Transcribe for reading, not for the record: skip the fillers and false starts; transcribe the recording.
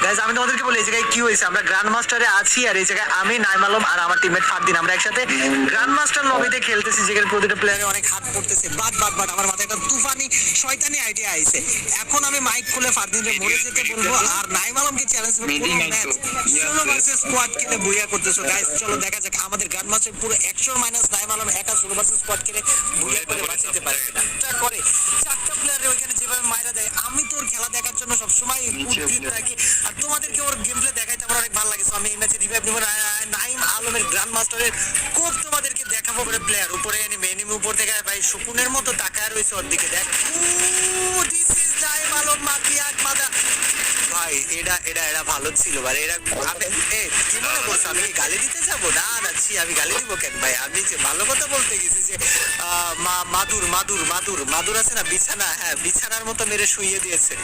Guys আমি তোমাদেরকে বলি এই জায়গায় কি হয়েছে, আমরা গ্র্যান্ড মাস্টারে আছি আর এই জায়গায় আমি নাইম আলম আর আমার টিমমেট ফারদিন আমরা একসাথে গ্র্যান্ড মাস্টার লবিতে খেলতেছি, যেখানে প্রতিটা প্লেয়ারে অনেক হাত পড়তেছে। বাট আমার মাথায় একটা তুফানি শয়তানি আইডিয়া আইছে। এখন আমি মাইক খুলে ফারদিনকে মরে যেতে বলবো আর নাইম আলমকে চ্যালেঞ্জ করব পুরো ম্যাচ সোলো ভার্সেস স্কোয়াড খেলে বুইয়া করতেছো। গাইস চলো দেখা যাক আমাদের গ্র্যান্ড মাস্টার পুরো 100 মাইনাস নাইম আলম একা সোলো ভার্সেস স্কোয়াড খেলে বুইয়া করে বাঁচাতে পারে কিনা। করে চারটা প্লেয়ারে ওইখানে যেভাবে মাইরা দেয়, আমি তোর খেলা দেখার জন্য সবসময় উদ্গ্রীব থাকি আর তোমাদেরকে ওর গেম প্লে দেখাইতে আমার অনেক ভালো লাগে। আমি এই ম্যাচে রিভাইভ নিব নাইম আলমের গ্র্যান্ড মাস্টারের কোপ তোমাদেরকে দেখাবো। করে প্লেয়ার উপরে এনিমি উপর থেকে ভাই শকুনের মতো তাকায় রয়েছে ওর দিকে। দেখ দিস ইজ নাইম আলম মাকিয়াক মাদা। ভাই এটা ভালো ছিল ভাই। এরা কি মনে করছো আমি কি গালি দিতে যাবো? না আমি গালি দিব কেন ভাই? আমি যে ভালো কথা বলতে গেছি যে মাদুর আছে না বিছানা, হ্যাঁ বিছানার মতো মেরে শুইয়ে দিয়েছে।